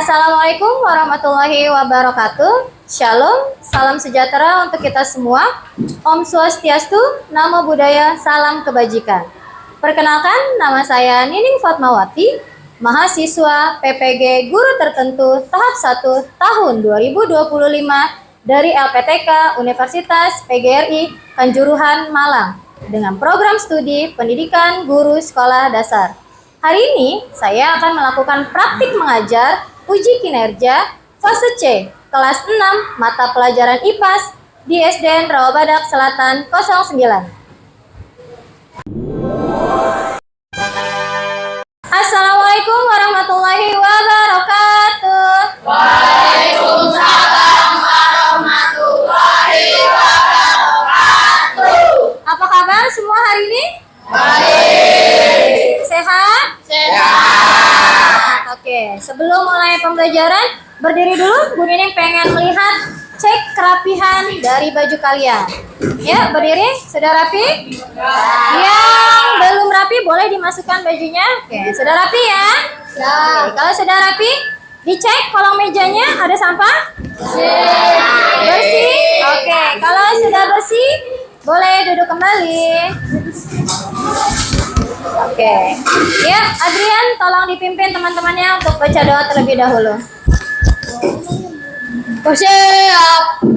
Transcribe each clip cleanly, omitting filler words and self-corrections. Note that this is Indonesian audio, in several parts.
Assalamualaikum warahmatullahi wabarakatuh. Shalom, salam sejahtera untuk kita semua. Om Swastiastu, Namo Buddhaya, salam kebajikan. Perkenalkan, nama saya Nining Fatmawati, mahasiswa PPG Guru Tertentu tahap 1 tahun 2025 dari LPTK Universitas PGRI Kanjuruhan, Malang dengan program studi Pendidikan Guru Sekolah Dasar. Hari ini saya akan melakukan praktik mengajar uji kinerja fase C kelas 6 mata pelajaran IPAS di SDN Rawabadak Selatan 09. Assalamualaikum warahmatullahi wabarakatuh. Waalaikumsalam warahmatullahi wabarakatuh. Apa kabar semua hari ini? Baik. Sehat? Sehat. Oke, sebelum mulai pembelajaran, berdiri dulu. Bu Nining pengen melihat cek kerapihan dari baju kalian. Ya, berdiri. Sudah rapi? Yang belum rapi boleh dimasukkan bajunya. Oke, sudah rapi ya? Oke, kalau sudah rapi, dicek kolong mejanya ada sampah? Bersih? Oke, kalau sudah bersih, boleh duduk kembali. Oke, ya Adrian, tolong dipimpin teman-temannya untuk baca doa terlebih dahulu. Siap.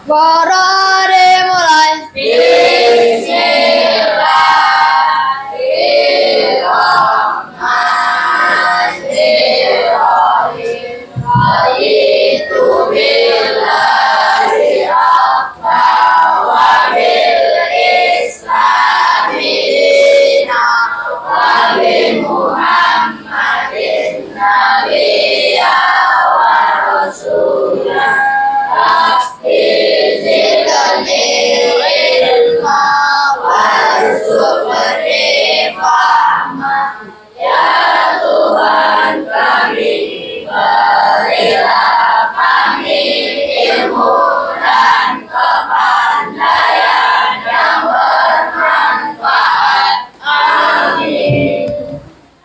Barade mulai. Bismillahirrahmanirrahim. Raditu billahi rabba wa bil islami dina wa bi Muhammadin nabiyya wa rasulah. Rabbi zidni ilma warzuqni fahma. Ya Tuhan kami, berilah kami ilmu dan kepandaian yang bermanfaat. Amin.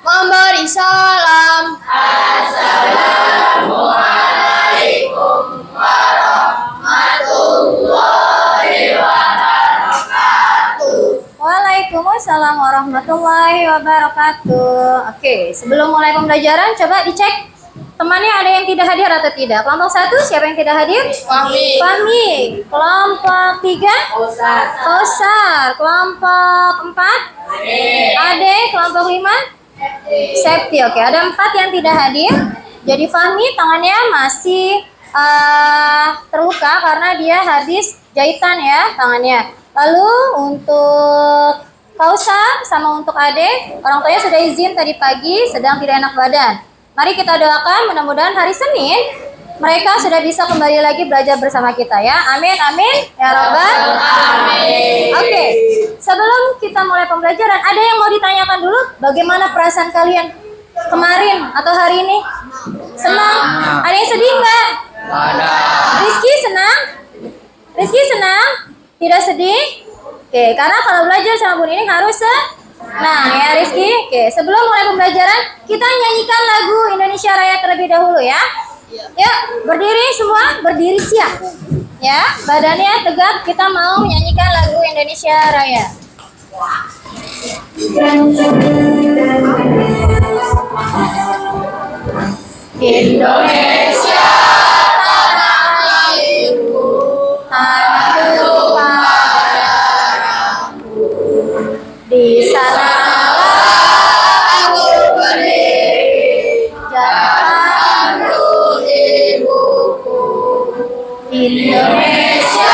Memberi salam. Assalamualaikum warahmatullahi wabarakatuh. Waalaikumsalam warahmatullahi wabarakatuh. Oke, sebelum mulai pembelajaran, coba dicek temannya ada yang tidak hadir atau tidak. Kelompok 1, siapa yang tidak hadir? Fahmi. Fahmi. Kelompok 3? Kosar. Kelompok 4? Ade. Kelompok 5? Septi. Oke, ada 4 yang tidak hadir. Jadi Fahmi tangannya masih terluka karena dia habis jahitan ya tangannya. Lalu untuk Kausar sama untuk Ade, orang tuanya sudah izin tadi pagi sedang tidak enak badan. Mari kita doakan mudah-mudahan hari Senin mereka sudah bisa kembali lagi belajar bersama kita ya. Amin, amin, ya Rabbal Amin. Oke, sebelum kita mulai pembelajaran, ada yang mau ditanyakan dulu? Bagaimana perasaan kalian kemarin atau hari ini? Senang? Ada yang sedih nggak? Rizky senang? Rizky senang? Tidak sedih? Oke, karena kalau belajar sama Bu Nining harus senang ya Rizky. Oke, sebelum mulai pembelajaran, kita nyanyikan lagu Indonesia Raya terlebih dahulu ya. Ya, berdiri semua, berdiri siap. Ya, badannya tegak, kita mau menyanyikan lagu Indonesia Raya. Indonesia tanah airku, Tanah tumpah darahku, di sanalah aku berdiri, jatuh ibuku. Indonesia,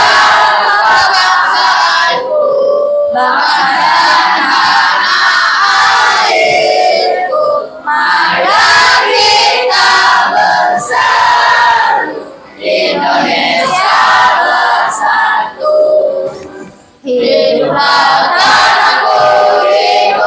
Bangsaku, bangsa airku, marilah kita bersatu. Indonesia bersatu. hiduplah Tanahku, hiduplah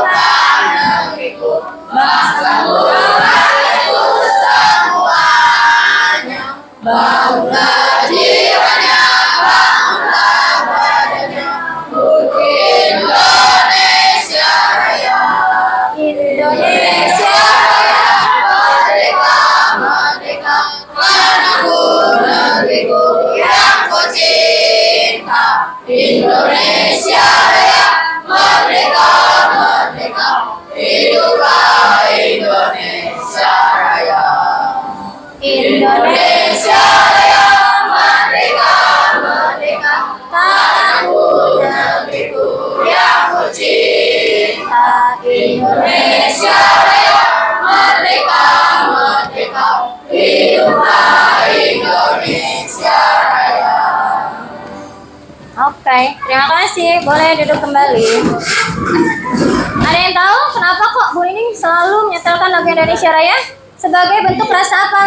Hiduplah Indonesia Raya. Indonesia Raya merdeka, merdeka. Tanahku, negeriku yang kucinta. Indonesia Raya merdeka, merdeka. Hiduplah Indonesia Raya. Oke, terima kasih. Boleh duduk kembali. Ada yang tahu kenapa kok Bu Nining selalu menyetelkan lagu Indonesia Raya? Sebagai bentuk rasa apa?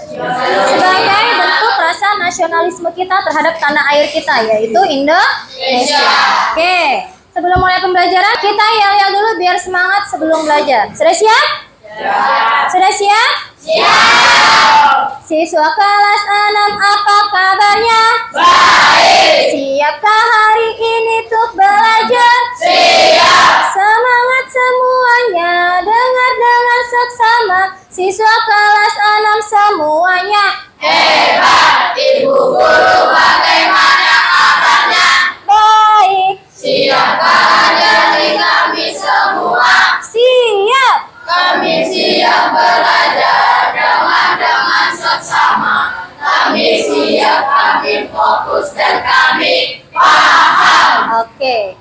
Sebagai bentuk rasa nasionalisme kita terhadap tanah air kita, yaitu Indonesia. Oke, sebelum mulai pembelajaran, kita yel-yel dulu biar semangat sebelum belajar. Sudah siap? Sudah siap? Siap. Siswa kelas 6, apa kabarnya? Baik. Siapkah hari ini untuk belajar? Siap. Semangat semuanya, dengar dengan seksama. Siswa kelas 6 semuanya. Hebat. Ibu guru bagaimana kabarnya? Baik. Siapkah dari kami semua? Siap. Kami siap belajar dengan seksama. Kami siap, kami fokus dan kami paham. Oke.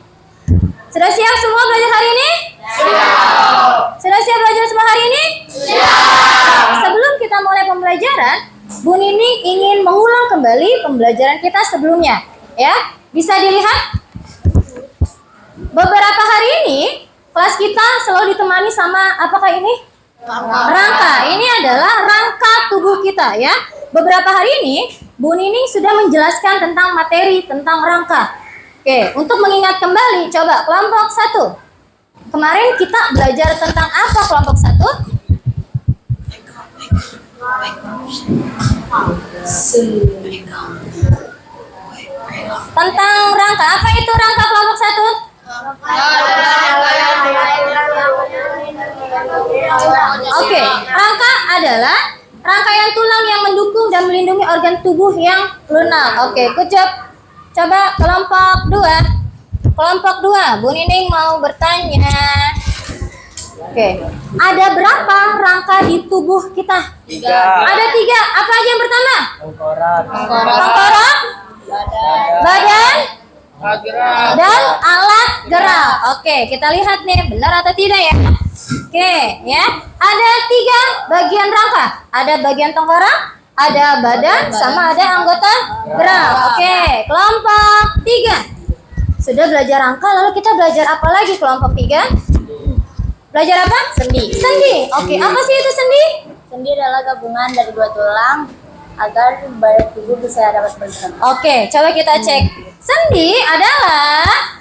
Sudah siap semua belajar hari ini? Siap. Sudah siap belajar semua hari ini? Siap. Sebelum kita mulai pembelajaran, Bu Nining ingin mengulang kembali pembelajaran kita sebelumnya. Ya, bisa dilihat? Beberapa hari ini, kelas kita selalu ditemani sama apakah ini? Rangka. Ini adalah rangka tubuh kita ya. Beberapa hari ini, Bu Nining sudah menjelaskan tentang materi, tentang rangka. Oke, untuk mengingat kembali, coba kelompok 1. Kemarin kita belajar tentang apa kelompok 1? Tentang rangka. Apa itu rangka kelompok 1? Oke, rangka adalah rangkaian tulang yang mendukung dan melindungi organ tubuh yang lunak. Oke, good job. Coba kelompok 2. Kelompok 2, Bu Nining mau bertanya. Oke, ada berapa rangka di tubuh kita? 3. Ada 3. Apa aja yang pertama? Tengkorak, badan, dan alat gerak. Oke, kita lihat nih, benar atau tidak ya? Oke, ya. Ada 3 bagian rangka. Ada bagian tengkorak, ada badan, sama ada anggota gerak. Oke, kelompok 3. Sudah belajar rangka, lalu kita belajar apa lagi kelompok 3? Belajar apa? Sendi. Sendi. Oke, apa sih itu sendi? Sendi adalah gabungan dari 2 tulang agar badan tubuh bisa dapat bergerak. Oke, coba kita cek. Sendi adalah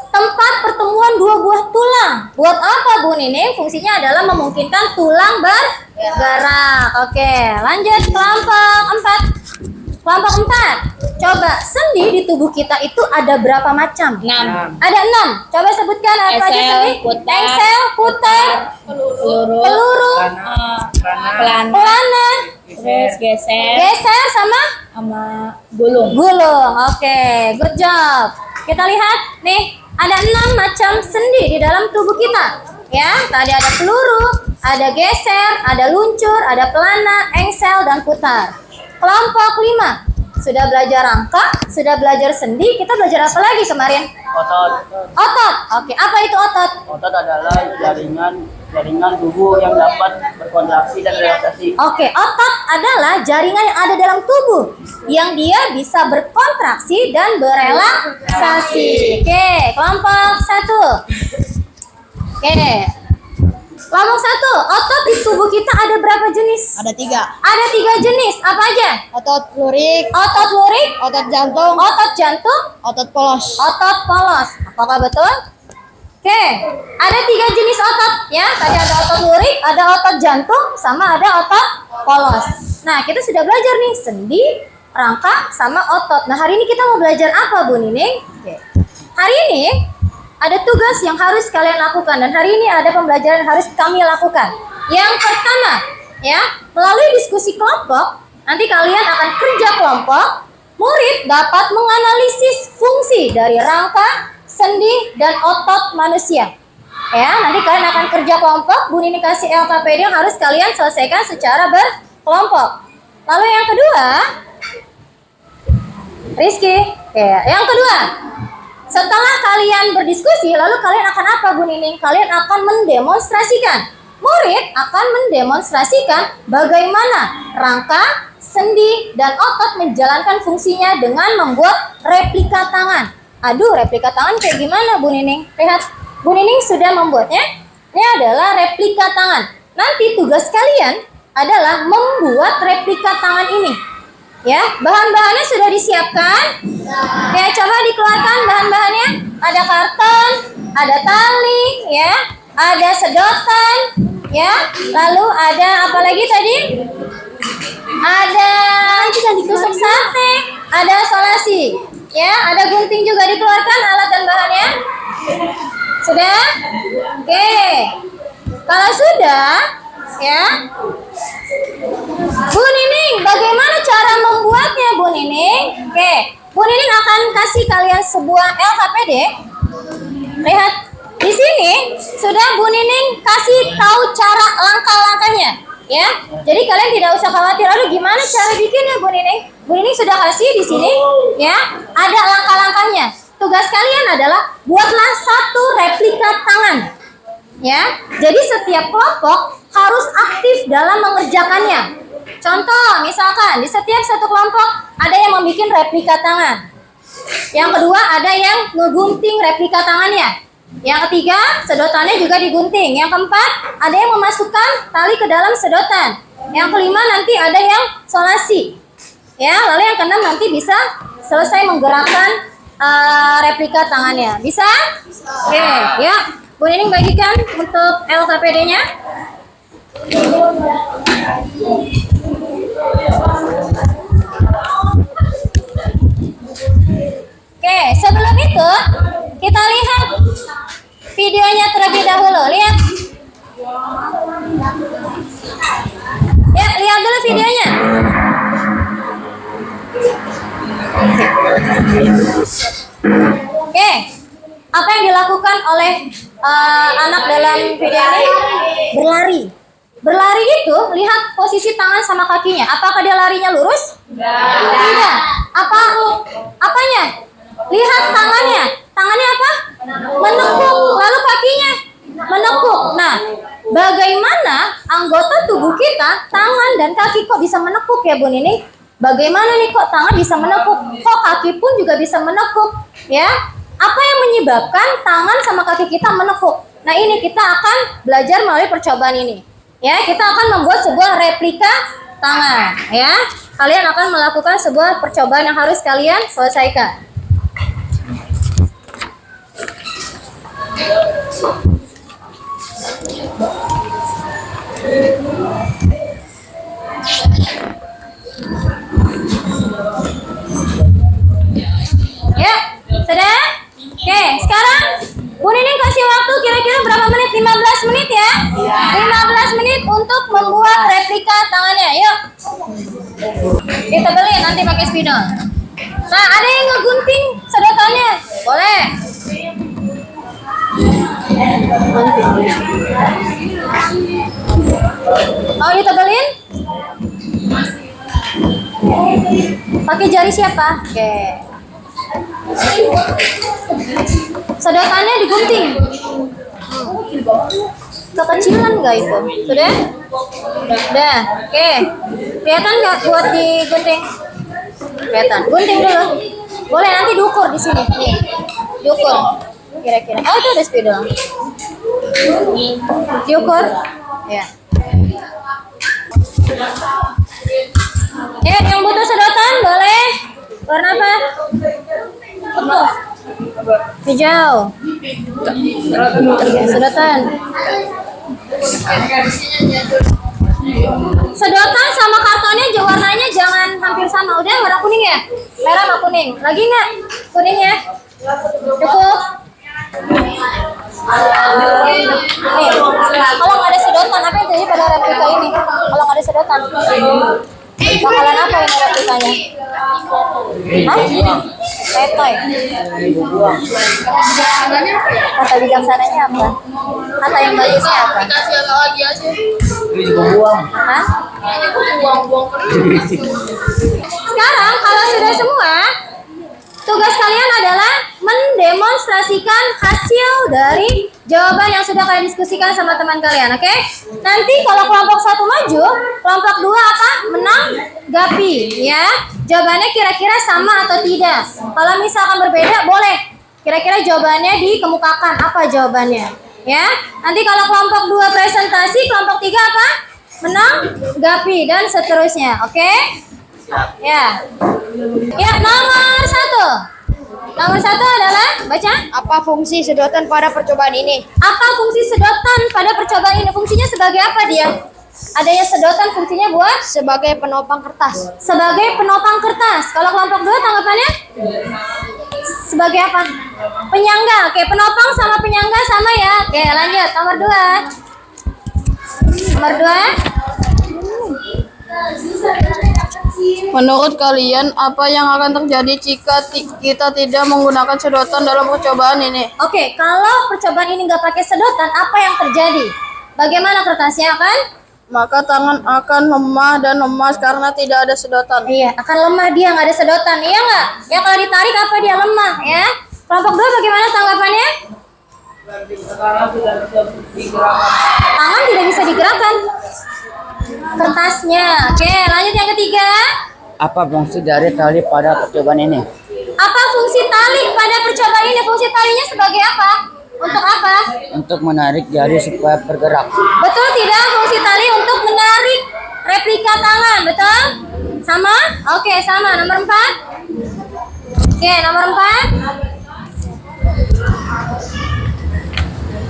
tempat pertemuan 2 buah tulang. Buat apa Bu Nining? Fungsinya adalah memungkinkan tulang bergerak. Oke, lanjut kelompok 4. Kelompok 4. Coba, sendi di tubuh kita itu ada berapa macam? 6. Ada 6. Coba sebutkan apa aja Engsel, sendi? putar, Engsel, putar, peluru, pelana, Terus geser geser, sama sama gulung. gulung. Oke, good job. Kita lihat nih, ada 6 macam sendi di dalam tubuh kita. Ya, tadi ada peluru, ada geser, ada luncur, ada pelana, engsel, dan putar. Kelompok 5. Sudah belajar rangka, sudah belajar sendi, kita belajar apa lagi kemarin? Otot. Otot. Oke, apa itu otot? Otot adalah jaringan tubuh yang dapat berkontraksi dan relaksasi. Oke, otot adalah jaringan yang ada dalam tubuh yang dia bisa berkontraksi dan berelaksasi. Oke, kelompok 1. Oke. Kelompok 1, otot di tubuh kita ada berapa jenis? Ada 3. Ada 3 jenis. Apa aja? Otot lurik, Otot lurik, otot jantung, otot jantung, otot polos. otot polos. Apakah betul? Oke, ada 3 jenis otot ya. Tadi ada otot lurik, ada otot jantung, sama ada otot polos. Nah, kita sudah belajar nih sendi, rangka, sama otot. Nah, hari ini kita mau belajar apa, Bu Nining? Oke. Hari ini ada tugas yang harus kalian lakukan, dan hari ini ada pembelajaran yang harus kami lakukan. Yang pertama, ya, melalui diskusi kelompok, nanti kalian akan kerja kelompok. Murid dapat menganalisis fungsi dari rangka, sendi, dan otot manusia. Ya, nanti kalian akan kerja kelompok. Bu Nini kasih LKPD yang harus kalian selesaikan secara berkelompok. Lalu yang kedua, Rizky. Ya, yang kedua, setelah kalian berdiskusi, lalu kalian akan apa, Bu Nining? Kalian akan mendemonstrasikan. Murid akan mendemonstrasikan bagaimana rangka, sendi, dan otot menjalankan fungsinya dengan membuat replika tangan. Aduh, replika tangan kayak gimana, Bu Nining? Lihat. Bu Nining sudah membuatnya. Ini adalah replika tangan. Nanti tugas kalian adalah membuat replika tangan ini. Ya, bahan-bahannya sudah disiapkan. Ya, coba dikeluarkan bahan-bahannya. Ada karton, ada tali, ya, ada sedotan, ya. Lalu ada apa lagi tadi? Ada tusuk sate, ada solasi, ya, ada gunting juga dikeluarkan alat dan bahannya. Sudah? Oke. Kalau sudah, ya. Bu Nining, bagaimana cara membuatnya, Bu Nining? Oke. Bu Nining akan kasih kalian sebuah LKPD. Lihat, di sini sudah Bu Nining kasih tahu cara langkah-langkahnya, ya. Jadi kalian tidak usah khawatir, aduh gimana cara bikinnya, Bu Nining? Bu Nining sudah kasih di sini, ya. Ada langkah-langkahnya. Tugas kalian adalah buatlah satu replika tangan. Ya, jadi setiap kelompok harus aktif dalam mengerjakannya. Contoh, misalkan di setiap satu kelompok ada yang membuat replika tangan. Yang kedua ada yang ngegunting replika tangannya. Yang ketiga, sedotannya juga digunting. Yang keempat, ada yang memasukkan tali ke dalam sedotan. Yang kelima nanti ada yang solasi. Ya, lalu yang keenam nanti bisa selesai menggerakkan replika tangannya. Bisa? Oke, ya. Bu Nining bagikan untuk LKPD-nya. Oke, sebelum itu kita lihat videonya terlebih dahulu. Lihat. Ya, lihat dulu videonya. Oke, apa yang dilakukan oleh anak dalam video ini? Berlari. Berlari itu lihat posisi tangan sama kakinya. Apakah dia larinya lurus? Tidak. Apanya? Lihat tangannya. Tangannya apa? Menekuk. Lalu kakinya menekuk. Nah, bagaimana anggota tubuh kita, tangan dan kaki kok bisa menekuk ya, Bu Nining? Bagaimana nih kok tangan bisa menekuk? Kok kaki pun juga bisa menekuk? Ya, apa yang menyebabkan tangan sama kaki kita menekuk? Nah, ini kita akan belajar melalui percobaan ini. Ya, kita akan membuat sebuah replika tangan. Ya, kalian akan melakukan sebuah percobaan yang harus kalian selesaikan. Ya, sudah? Oke, sekarang Bu Nining kasih waktu kira-kira berapa menit? 15 menit ya? 15 menit untuk membuat replika tangannya. Yuk. Kita beli nanti pakai spidol. Nah, ada yang ngegunting sedotannya? Boleh. Oh, ditebelin? Pakai jari siapa? Oke. Sedotannya digunting. Kekecilan nggak itu? Sudah? Udah. Oke. Kelihatan nggak buat digunting? Kelihatan. Gunting dulu. Boleh nanti diukur di sini. Nih. Diukur. Kira-kira. Oh, itu ada spidol. Diukur. Ya. Ya, yang butuh sedotan boleh. Warna apa? Hijau. Sedotan. Sedotan sama kartonnya warnanya jangan hampir sama. Udah warna kuning ya? Merah sama kuning. Lagi nggak kuningnya? Cukup. Nih, kalau nggak ada sedotan, apa yang terjadi pada replika ini? Kalau nggak ada sedotan, bakalan apa ini replikanya? Hah? Letoy. Kata bijaksananya apa? Kata yang bagusnya apa? Dikasih lagi aja. Ini juga buang. Hah? Ini buang-buang Sekarang kalau sudah semua, tugas kalian adalah mendemonstrasikan hasil dari jawaban yang sudah kalian diskusikan sama teman kalian, oke? Nanti kalau kelompok 1 maju, kelompok 2 apa? Menanggapi, ya. Jawabannya kira-kira sama atau tidak. Kalau misalkan berbeda, boleh. Kira-kira jawabannya dikemukakan apa jawabannya, ya. Nanti kalau kelompok 2 presentasi, kelompok 3 apa? Menanggapi dan seterusnya, oke? Ya. Ya, nomor 1. Nomor 1 adalah baca. Apa fungsi sedotan pada percobaan ini? Apa fungsi sedotan pada percobaan ini? Fungsinya sebagai apa dia? Adanya sedotan fungsinya buat Sebagai penopang kertas. sebagai penopang kertas. Kalau kelompok 2 tanggapannya? Sebagai apa? Penyangga. Oke, penopang sama penyangga sama ya. Oke, lanjut. Nomor 2. Nomor 2. Menurut kalian, apa yang akan terjadi jika kita tidak menggunakan sedotan dalam percobaan ini? Oke, kalau percobaan ini nggak pakai sedotan, apa yang terjadi? Bagaimana kertasnya akan? Maka tangan akan lemah dan lemas karena tidak ada sedotan. Iya, akan lemah dia nggak ada sedotan, iya nggak? Ya kalau ditarik apa dia lemah, ya? Kelompok 2 bagaimana tanggapannya? Sekarang tidak bisa digerakkan. Tangan tidak bisa digerakkan. Kertasnya. Oke, lanjut yang ketiga. Apa fungsi dari tali pada percobaan ini? Apa fungsi tali pada percobaan ini? Fungsi talinya sebagai apa? Untuk apa? Untuk menarik jari supaya bergerak. Betul tidak? Fungsi tali untuk menarik replika tangan, betul? Sama? Oke, sama. Nomor 4. Oke, nomor 4.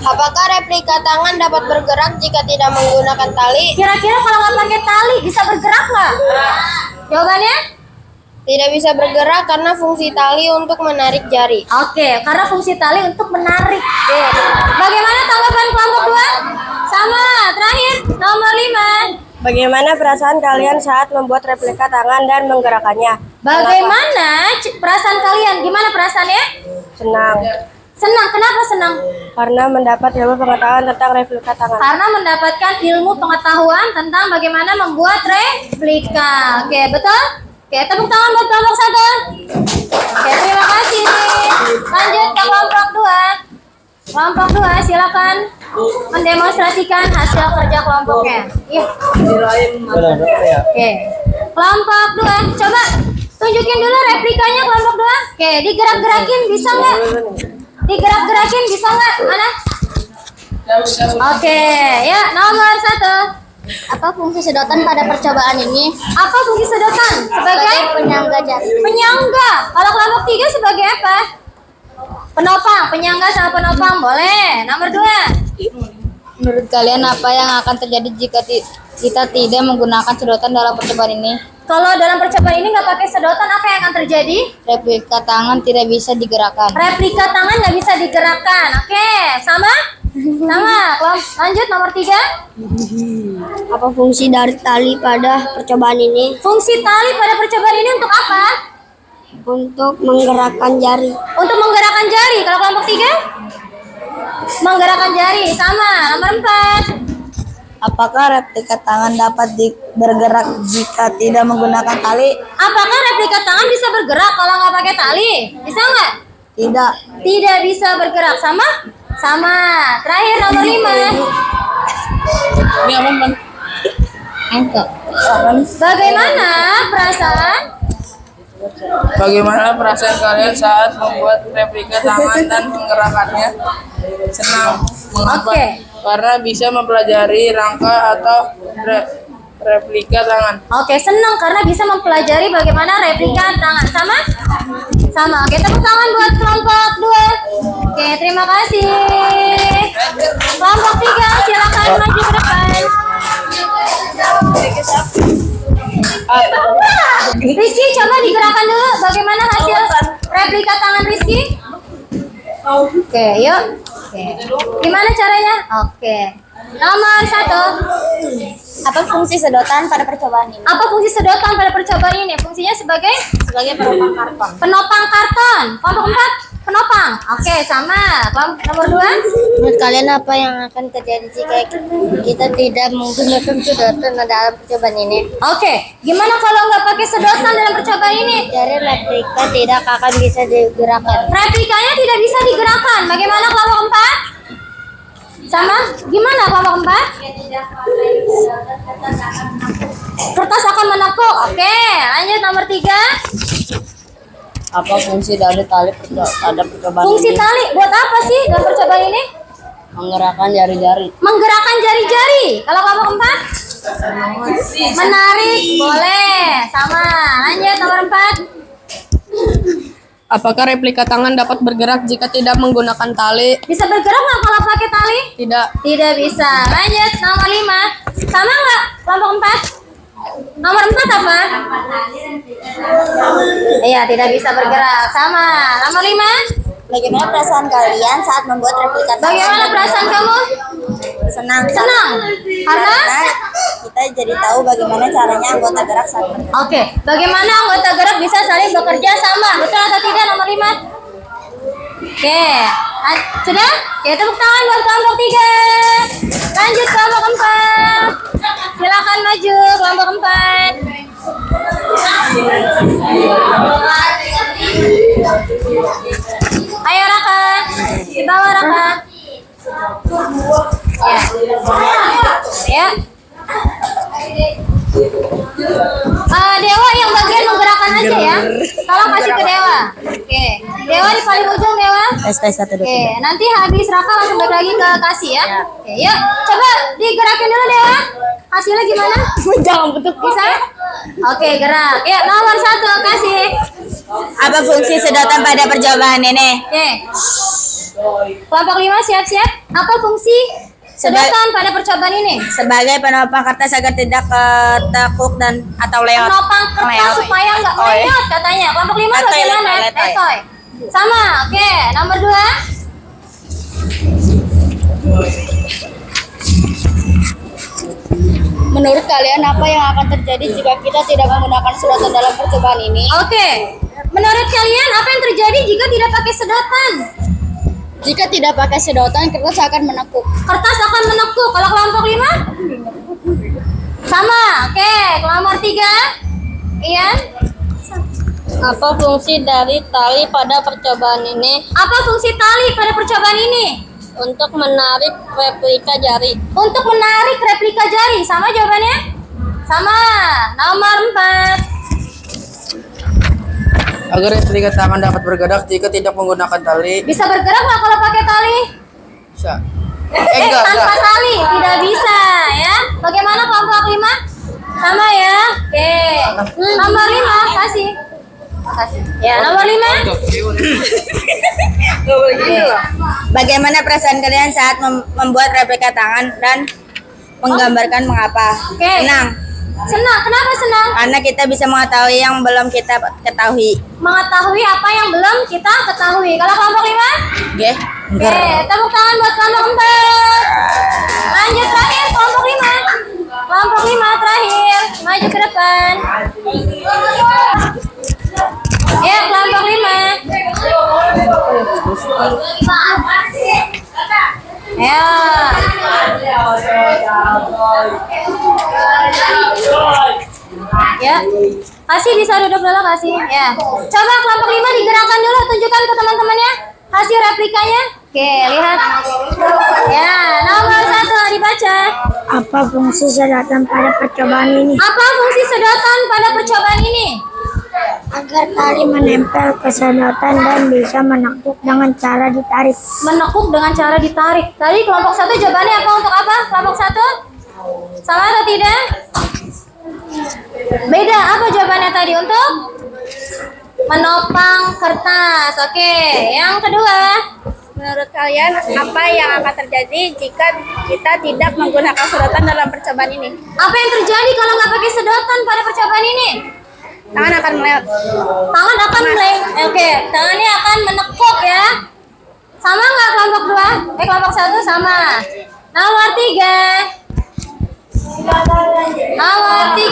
Apakah replika tangan dapat bergerak jika tidak menggunakan tali? Kira-kira kalau nggak pakai tali bisa bergerak nggak? Jawabannya? Tidak bisa bergerak karena fungsi tali untuk menarik jari. Oke, karena fungsi tali untuk menarik. Oke. Bagaimana tanggapan kelompok 2? Sama. Terakhir, nomor 5. Bagaimana perasaan kalian saat membuat replika tangan dan menggerakkannya? Bagaimana perasaan kalian? Gimana perasaannya? Senang. Senang. Kenapa senang? Karena mendapat ilmu pengetahuan tentang replika tangan. Karena mendapatkan ilmu pengetahuan tentang bagaimana membuat replika. Oke, betul? Oke, tepuk tangan buat kelompok 1. Oke, terima kasih. Lanjut ke kelompok 2. Kelompok 2, silakan mendemonstrasikan hasil kerja kelompoknya. Iya. Oke. Kelompok 2, coba tunjukin dulu replikanya kelompok 2. Oke, digerak-gerakin bisa nggak? Digerak-gerakin bisa nggak? Mana? Oke, ya nomor 1. Apa fungsi sedotan pada percobaan ini? Apa fungsi sedotan? Sebagai penyangga jari. penyangga. Kalau kelompok 3 sebagai apa? Penopang, penyangga sama penopang boleh. Nomor 2. Menurut kalian apa yang akan terjadi jika kita tidak menggunakan sedotan dalam percobaan ini? Kalau dalam percobaan ini nggak pakai sedotan, apa yang akan terjadi? Replika tangan tidak bisa digerakkan. Replika tangan nggak bisa digerakkan. Oke, sama? Sama. Lanjut nomor 3. Apa fungsi dari tali pada percobaan ini? Fungsi tali pada percobaan ini untuk apa? Untuk menggerakkan jari. Untuk menggerakkan jari. Kalau kelompok 3? Menggerakkan jari. Sama. Nomor 4. Apakah replika tangan dapat bergerak jika tidak menggunakan tali? Apakah replika tangan bisa bergerak kalau nggak pakai tali? Bisa nggak? Tidak. Tidak bisa bergerak. Sama? Sama. Terakhir nomor 5. Ini aman, Man. Bagaimana perasaan? Bagaimana perasaan kalian saat membuat replika tangan dan menggerakkannya? Senang. Mengapa? Oke. Karena bisa mempelajari rangka atau replika tangan. Oke, senang karena bisa mempelajari bagaimana replika tangan. Sama? Sama. Oke, tepuk tangan buat kelompok 2. Oke, terima kasih. Kelompok 3, silakan maju ke depan. Rizky, coba digerakkan dulu. Bagaimana hasil replika tangan Rizky? Oke, yuk. Oke. Gimana caranya? Oke. Nomor 1. Apa fungsi sedotan pada percobaan ini? Apa fungsi sedotan pada percobaan ini? Fungsinya sebagai Penopang karton. penopang karton. Kelompok 4, penopang. Oke, sama. Kelompok nomor 2. Menurut kalian apa yang akan terjadi jika kita tidak menggunakan sedotan dalam percobaan ini? Oke, gimana kalau nggak pakai sedotan dalam percobaan ini? Jari replika tidak akan bisa digerakkan. Replikanya tidak bisa digerakkan. Bagaimana kelompok 4? Sama? Gimana kelompok 4? Kertas akan menekuk. Oke, lanjut nomor 3. Apa fungsi dari tali pada percobaan Fungsi ini? tali buat apa sih dalam percobaan ini? Menggerakkan jari-jari. Menggerakkan jari-jari. Kalau kelompok 4? Menarik. Boleh. Sama. Lanjut nomor 4. Apakah replika tangan dapat bergerak jika tidak menggunakan tali? Bisa bergerak nggak kalau pakai tali? Tidak. Tidak bisa. Lanjut nomor 5. Sama nggak kelompok 4? Nomor 4 apa? Iya, tidak bisa bergerak. Sama. Nomor 5. Bagaimana perasaan kalian saat membuat replika tangan? Bagaimana perasaan kamu? Senang. Senang. Karena? Kita jadi tahu bagaimana caranya anggota gerak saat bergerak. Oke. Bagaimana anggota gerak bisa saling bekerja sama? Betul atau tidak nomor 5? Oke. Sudah? Ya, tepuk tangan buat kelompok 3. Lanjut kelompok 4. Silakan maju kelompok 4. Ayo Raka, di bawah Raka. Ya. Dewa yang bagian menggerakkan aja ya. Tolong kasih ke Dewa. Oke. Dewa di paling ujung Dewa. Tes 1 2 Oke, nanti habis Raka langsung balik lagi ke kasih ya. Oke, yuk. Coba digerakin dulu Dewa. Hasilnya gimana? Jangan betul. Bisa? Oke, gerak. Ya, nomor 1 kasih. Apa fungsi sedotan pada percobaan ini? Oke. Kelompok 5 siap-siap. Apa fungsi sedotan pada percobaan ini? Sebagai penopang kertas agar tidak ketekuk dan atau lewat. Penopang kertas supaya nggak meleot katanya. Kelompok 5 Letoy, bagaimana? letoy. Letoy. Sama. Oke, nomor 2. Menurut kalian apa yang akan terjadi jika kita tidak menggunakan sedotan dalam percobaan ini? Oke. Menurut kalian apa yang terjadi jika tidak pakai sedotan? Jika tidak pakai sedotan, kertas akan menekuk. Kertas akan menekuk. Kalau kelompok 5? Sama. Oke, kelompok 3. Iya. Apa fungsi dari tali pada percobaan ini? Apa fungsi tali pada percobaan ini? Untuk menarik replika jari. Untuk menarik replika jari. Sama jawabannya? Sama. Nomor 4. Agar replika tangan dapat bergerak jika tidak menggunakan tali. Bisa bergerak nggak kalau pakai tali? Bisa. Tanpa Enggak. tali tidak bisa ya. Bagaimana kelompok 5? Sama ya. Oke. Nomor 5 kasih. Ya, nomor 5. Bagaimana perasaan kalian saat membuat replika tangan dan menggambarkan mengapa? Oke. Senang. Senang. Kenapa senang? Karena kita bisa mengetahui yang belum kita ketahui. Mengetahui apa yang belum kita ketahui. Kalau kelompok 5? Oke. Oke, tepuk tangan buat kelompok 4. Lanjut terakhir kelompok 5. Kelompok 5 terakhir. Maju ke depan. Ya, kelompok 5. Ya. Ya. Kasih bisa duduk dulu kasih. Ya. Coba kelompok 5 digerakkan dulu, tunjukkan ke teman-temannya hasil replikanya. Oke, lihat. Ya, nomor 1 dibaca. Apa fungsi sedotan pada percobaan ini? Apa fungsi sedotan pada percobaan ini? Agar tali menempel ke sedotan dan bisa menekuk dengan cara ditarik. Menekuk dengan cara ditarik. Tadi kelompok 1 jawabannya apa untuk apa? Kelompok 1? Sama atau tidak? Beda. Apa jawabannya tadi untuk? Menopang kertas. Oke, yang kedua. Menurut kalian apa yang akan terjadi jika kita tidak menggunakan sedotan dalam percobaan ini? Apa yang terjadi kalau nggak pakai sedotan pada percobaan ini? Tangan akan melewat. Tangan akan Oke, tangannya akan menekuk ya. Sama nggak kelompok 2? Kelompok 1 sama. Nomor 3. Nomor 3.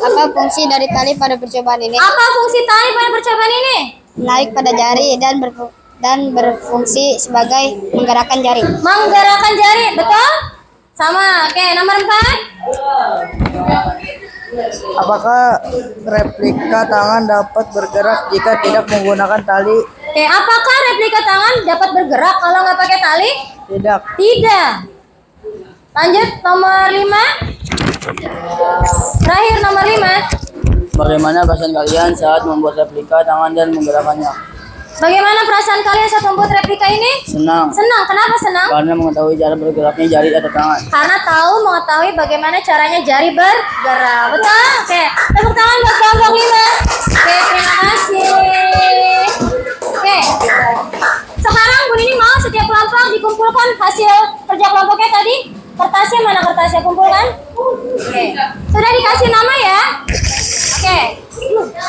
Apa fungsi dari tali pada percobaan ini? Apa fungsi tali pada percobaan ini? Menarik pada jari dan berfungsi sebagai menggerakkan jari. Menggerakkan jari, betul? Sama. Oke, nomor 4. Apakah replika tangan dapat bergerak jika tidak menggunakan tali? Oke, apakah replika tangan dapat bergerak kalau nggak pakai tali? Tidak. Tidak. Lanjut, nomor 5. Terakhir, nomor 5. Bagaimana perasaan kalian saat membuat replika tangan dan menggerakkannya? Bagaimana perasaan kalian saat membuat replika ini? Senang, Senang. Kenapa senang? karena mengetahui cara bergeraknya jari atau tangan. Karena mengetahui bagaimana caranya jari bergerak. Betul? Oke, tepuk tangan buat kelompok 5. Oke, terima kasih. Oke, sekarang Bu Nining mau setiap kelompok dikumpulkan hasil kerja kelompoknya tadi. Kertasnya mana kertasnya? Kumpulkan. Oke, sudah dikasih nama ya? Oke,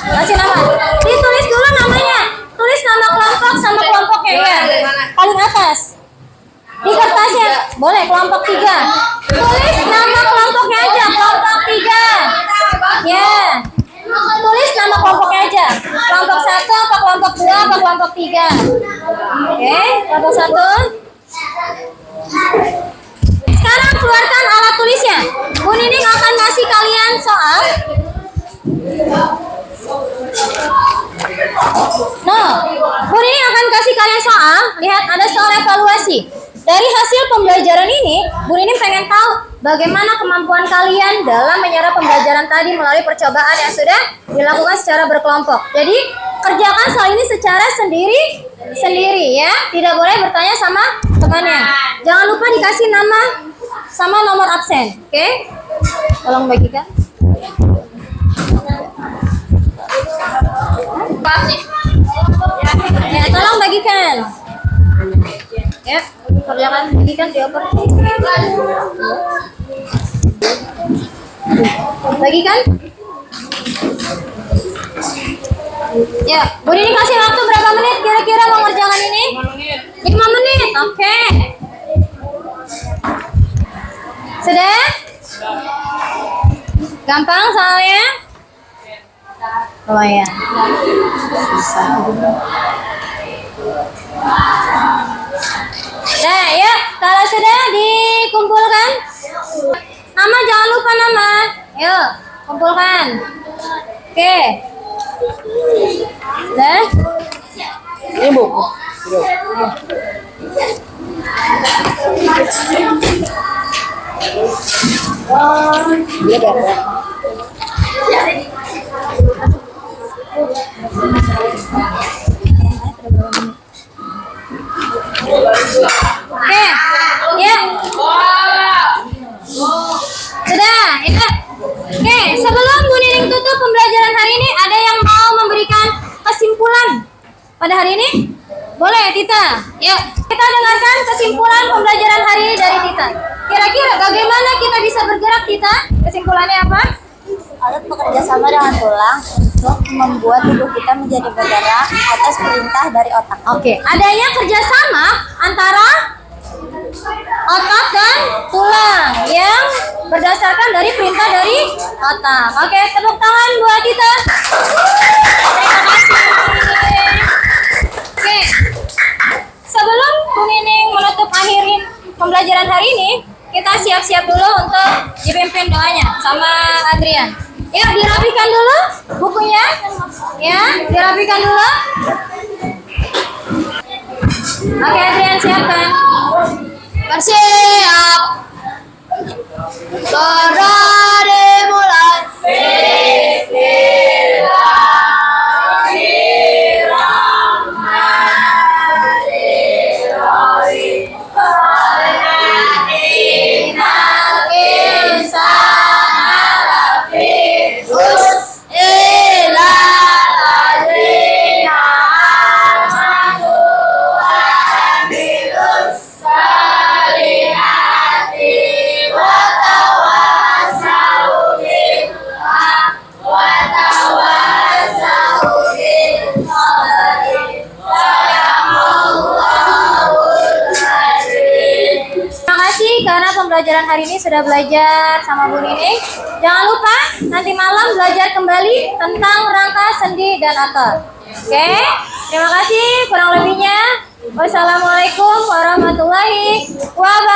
kasih nama. Ditulis dulu namanya. Tulis nama kelompok sama kelompoknya ya. Paling atas. Di kertasnya. Boleh kelompok 3. Tulis nama kelompoknya aja. Kelompok 3. Ya. Tulis nama kelompoknya aja. Kelompok 1 apa kelompok 2 apa kelompok 3. Oke, kelompok 1. Sekarang keluarkan alat tulisnya. Bu Nining akan ngasih kalian soal. Bu Nining akan kasih kalian soal. Lihat, ada soal evaluasi. Dari hasil pembelajaran ini, Bu Nining pengen tahu bagaimana kemampuan kalian dalam menyerap pembelajaran tadi melalui percobaan yang sudah dilakukan secara berkelompok. Jadi, kerjakan soal ini secara sendiri ya. Tidak boleh bertanya sama temannya. Jangan lupa dikasih nama sama nomor absen. Oke? Tolong bagikan. Ya, tolong bagikan. Ya, kerjakan bagikan dioper. Bagikan. Ya, Bu Nining kasih waktu berapa menit kira-kira mengerjakan ini? 5 menit. Oke. Sudah? Gampang soalnya? Lumayan. Nah, ya, kalau sudah dikumpulkan, nama jangan lupa nama. Yuk, kumpulkan. Oke. Sudah? Ini buku. Oke, ya. Sudah, ya. Oke, sebelum Bu Nining tutup pembelajaran hari ini, ada yang mau memberikan kesimpulan pada hari ini? Boleh, Tita. Yuk, kita dengarkan kesimpulan pembelajaran hari ini dari Tita. Kira-kira bagaimana kita bisa bergerak, Tita? Kesimpulannya apa? Alat bekerja sama dengan tulang untuk membuat tubuh kita menjadi bergerak atas perintah dari otak. Oke, adanya kerjasama antara otak dan tulang yang berdasarkan dari perintah dari otak. Oke, tepuk tangan buat Tita. Terima kasih. Oke, sebelum Bu Nining menutup akhirin pembelajaran hari ini, kita siap-siap dulu untuk dipimpin doanya sama Adrian. Yuk, dirapikan dulu bukunya. Ya, dirapikan dulu. Oke, Adrian siapkan. Bersiap. Sudah dimulai. kasih karena pembelajaran hari ini sudah belajar sama Bu Nining. Jangan lupa nanti malam belajar kembali tentang rangka, sendi, dan akar. Oke, terima kasih. Kurang lebihnya, wassalamualaikum warahmatullahi wabarakatuh.